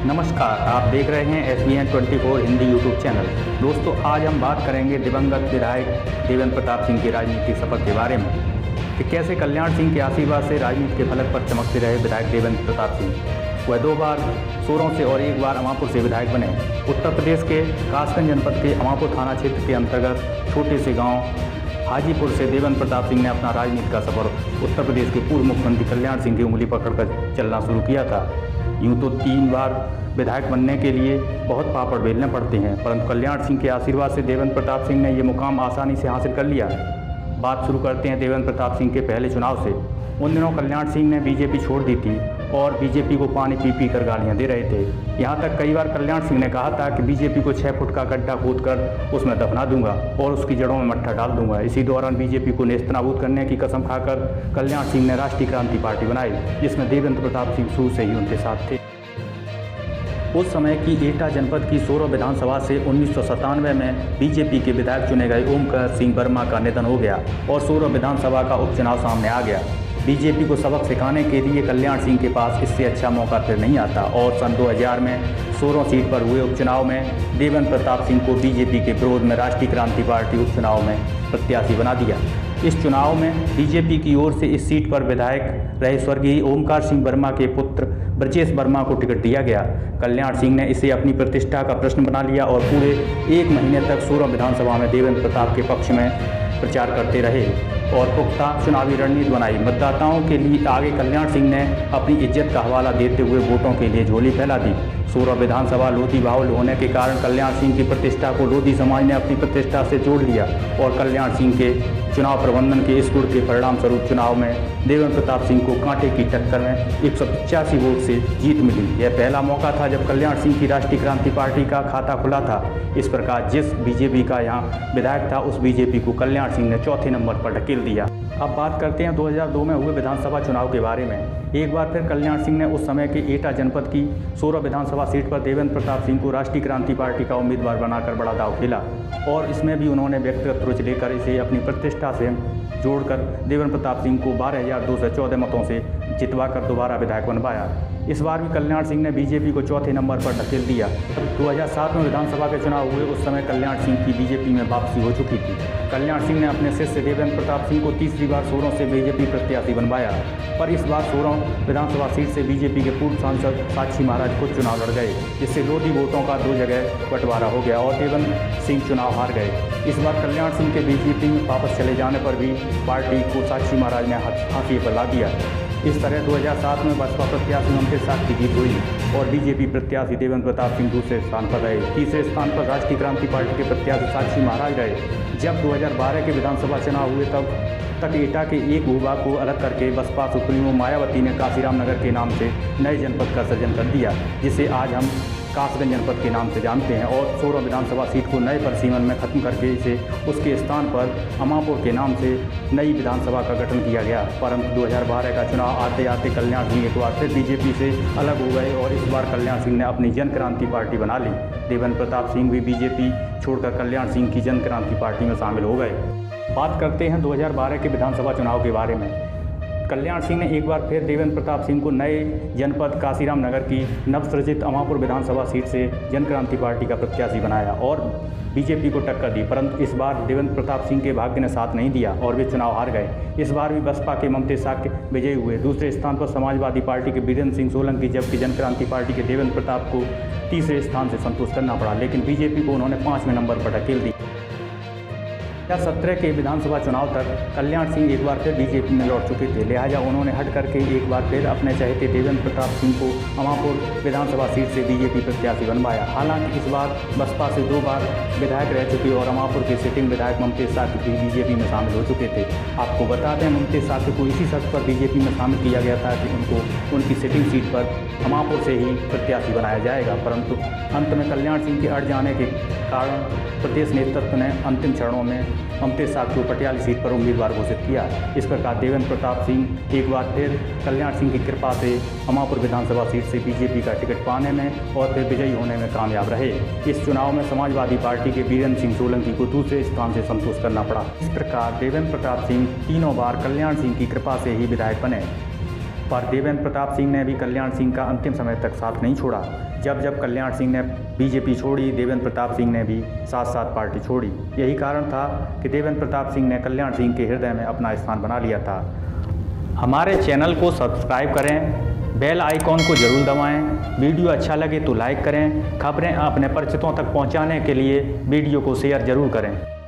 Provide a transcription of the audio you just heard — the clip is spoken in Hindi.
नमस्कार, आप देख रहे हैं SBN 24 हिंदी यूट्यूब चैनल। दोस्तों, आज हम बात करेंगे दिवंगत विधायक देवेंद्र प्रताप सिंह की राजनीतिक सफर के बारे में कि कैसे कल्याण सिंह के आशीर्वाद से राजनीति के फलक पर चमकते रहे विधायक देवेंद्र प्रताप सिंह। वह 2 बार सोरों से और 1 बार अमापुर से विधायक बने। उत्तर प्रदेश के कासगंज जनपद के अमापुर थाना क्षेत्र के अंतर्गत छोटे से गाँव हाजीपुर से देवेंद्र प्रताप सिंह ने अपना राजनीति का सफर उत्तर प्रदेश के पूर्व मुख्यमंत्री कल्याण सिंह की उंगली पकड़कर चलना शुरू किया था। यूँ तो 3 बार विधायक बनने के लिए बहुत पापड़ बेलने पड़ते हैं, परंतु कल्याण सिंह के आशीर्वाद से देवेंद्र प्रताप सिंह ने ये मुकाम आसानी से हासिल कर लिया। बात शुरू करते हैं देवेंद्र प्रताप सिंह के पहले चुनाव से। उन दिनों कल्याण सिंह ने बीजेपी छोड़ दी थी और बीजेपी को पानी पी कर गालियां दे रहे थे। यहाँ तक कई बार कल्याण सिंह ने कहा था कि बीजेपी को 6 फुट का गड्ढा खोदकर उसमें दफना दूंगा और उसकी जड़ों में मट्ठा डाल दूंगा। इसी दौरान बीजेपी को नेस्तनाबूद करने की कसम खाकर कल्याण सिंह ने राष्ट्रीय क्रांति पार्टी बनाई, जिसमें देवेंद्र प्रताप सिंह शुरू से ही उनके साथ थे। उस समय की एटा जनपद की सोरो विधानसभा से 1997 में बीजेपी के विधायक चुने गए ओमकार सिंह वर्मा का निधन हो गया और सोरो विधानसभा का उपचुनाव सामने आ गया। बीजेपी को सबक सिखाने के लिए कल्याण सिंह के पास इससे अच्छा मौका फिर नहीं आता और सन 2000 में सोरो सीट पर हुए उपचुनाव में देवेंद्र प्रताप सिंह को बीजेपी के विरोध में राष्ट्रीय क्रांति पार्टी उपचुनाव में प्रत्याशी बना दिया। इस चुनाव में बीजेपी की ओर से इस सीट पर विधायक रहे स्वर्गीय ओमकार सिंह वर्मा के पुत्र ब्रजेश वर्मा को टिकट दिया गया। कल्याण सिंह ने इसे अपनी प्रतिष्ठा का प्रश्न बना लिया और पूरे 1 महीने तक सोरो विधानसभा में देवेंद्र प्रताप के पक्ष में प्रचार करते रहे और पुख्ता चुनावी रणनीति बनाई। मतदाताओं के लिए आगे कल्याण सिंह ने अपनी इज्जत का हवाला देते हुए वोटों के लिए झोली फैला दी। सोरो विधानसभा लोधी बाहुल होने के कारण कल्याण सिंह की प्रतिष्ठा को लोधी समाज ने अपनी प्रतिष्ठा से जोड़ लिया और कल्याण सिंह के चुनाव प्रबंधन के इस गुण के परिणाम स्वरूप चुनाव में देवेंद्र प्रताप सिंह को कांटे की टक्कर में 185 वोट से जीत मिली। यह पहला मौका था जब कल्याण सिंह की राष्ट्रीय क्रांति पार्टी का खाता खुला था। इस प्रकार जिस बीजेपी का यहाँ विधायक था, उस बीजेपी को कल्याण सिंह ने चौथे नंबर पर ढकेल दिया। अब बात करते हैं 2002 में हुए विधानसभा चुनाव के बारे में। एक बार फिर कल्याण सिंह ने उस समय के एटा जनपद की सोरो विधानसभा सीट पर देवेंद्र प्रताप सिंह को राष्ट्रीय क्रांति पार्टी का उम्मीदवार बनाकर बड़ा दाव खेला और इसमें भी उन्होंने व्यक्तिगत रुचि लेकर इसे अपनी प्रतिष्ठा से जोड़कर देवेंद्र प्रताप सिंह को 12,214 मतों से जितवाकर दोबारा विधायक बनवाया। इस बार भी कल्याण सिंह ने बीजेपी को चौथे नंबर पर ढकेल दिया। 2007 में विधानसभा के चुनाव हुए, उस समय कल्याण सिंह की बीजेपी में वापसी हो चुकी थी। कल्याण सिंह ने अपने शिष्य देवेंद्र प्रताप सिंह को तीसरी बार सोरों से बीजेपी प्रत्याशी बनवाया, पर इस बार सोरों विधानसभा सीट से बीजेपी के पूर्व सांसद साक्षी महाराज खुद चुनाव लड़ गए, जिससे लोधी वोटों का 2 जगह बंटवारा हो गया और देवेंद्र सिंह चुनाव हार गए। इस बार कल्याण सिंह के बीजेपी में वापस चले जाने पर भी पार्टी को साक्षी महाराज ने फांसी पर ला दिया। इस तरह 2007 में बसपा प्रत्याशी ममतेज साख की जीत हुई और बीजेपी प्रत्याशी देवेंद्र प्रताप सिंह दूसरे स्थान पर रहे। तीसरे स्थान पर राष्ट्रीय क्रांति पार्टी के प्रत्याशी साक्षी महाराज रहे। जब 2012 के विधानसभा चुनाव हुए तब तक एटा के एक भूभाग को अलग करके बसपा सुप्रीमो मायावती ने काशीराम नगर के नाम से नए जनपद का सृजन कर दिया, जिसे आज हम कासगंज जनपद के नाम से जानते हैं और सोरो विधानसभा सीट को नए परिसीमन में खत्म करके इसे उसके स्थान पर अमापुर के नाम से नई विधानसभा का गठन किया गया। परंतु 2012 का चुनाव आते आते कल्याण सिंह एक बार फिर बीजेपी से अलग हो गए और इस बार कल्याण सिंह ने अपनी जन क्रांति पार्टी बना ली। देवेंद्र प्रताप सिंह भी बीजेपी छोड़कर कल्याण सिंह की जन क्रांति पार्टी में शामिल हो गए। बात करते हैं 2012 के विधानसभा चुनाव के बारे में। कल्याण सिंह ने एक बार फिर देवेंद्र प्रताप सिंह को नए जनपद काशीराम नगर की नवसृजित अमापुर विधानसभा सीट से जन क्रांति पार्टी का प्रत्याशी बनाया और बीजेपी को टक्कर दी, परंतु इस बार देवेंद्र प्रताप सिंह के भाग्य ने साथ नहीं दिया और वे चुनाव हार गए। इस बार भी बसपा के ममतेज साख विजयी हुए। दूसरे स्थान पर समाजवादी पार्टी के वीरेंद्र सिंह सोलंकी, जबकि जन क्रांति पार्टी के देवेंद्र प्रताप को तीसरे स्थान से संतोष करना पड़ा, लेकिन बीजेपी को उन्होंने 5वें नंबर पर ढकेल दी। 2017 के विधानसभा चुनाव तक कल्याण सिंह एक बार फिर बीजेपी में लौट चुके थे, लिहाजा उन्होंने हट करके एक बार फिर अपने चहेते देवेंद्र प्रताप सिंह को अमापुर विधानसभा सीट से बीजेपी प्रत्याशी बनवाया। हालांकि इस बार बसपा से 2 बार विधायक रह चुके और अमापुर के सिटिंग विधायक ममतेज साख भी बीजेपी में शामिल हो चुके थे। आपको बता दें, ममतेज साख को इसी शर्त पर बीजेपी में शामिल किया गया था कि उनको उनकी सिटिंग सीट पर अमापुर से ही प्रत्याशी बनाया जाएगा, परंतु अंत में कल्याण सिंह के अड़ जाने के कारण प्रदेश नेतृत्व ने अंतिम चरणों में ममतेज साख को पटियाली सीट पर उम्मीदवार घोषित किया। इस प्रकार देवेंद्र प्रताप सिंह एक बार फिर कल्याण सिंह की कृपा से अमापुर विधानसभा सीट से बीजेपी का टिकट पाने में और फिर विजयी होने में कामयाब रहे। इस चुनाव में समाजवादी पार्टी के वीरेंद्र सिंह सोलंकी को दूसरे स्थान से संतोष करना पड़ा। इस प्रकार देवेंद्र प्रताप सिंह 3 बार कल्याण सिंह की कृपा से ही विधायक बने, पर देवेंद्र प्रताप सिंह ने भी कल्याण सिंह का अंतिम समय तक साथ नहीं छोड़ा। जब जब कल्याण सिंह ने बीजेपी छोड़ी, देवेंद्र प्रताप सिंह ने भी साथ साथ पार्टी छोड़ी। यही कारण था कि देवेंद्र प्रताप सिंह ने कल्याण सिंह के हृदय में अपना स्थान बना लिया था। हमारे चैनल को सब्सक्राइब करें, बेल आइकॉन को जरूर दबाएं। वीडियो अच्छा लगे तो लाइक करें। खबरें अपने परिचितों तक पहुंचाने के लिए वीडियो को शेयर जरूर करें।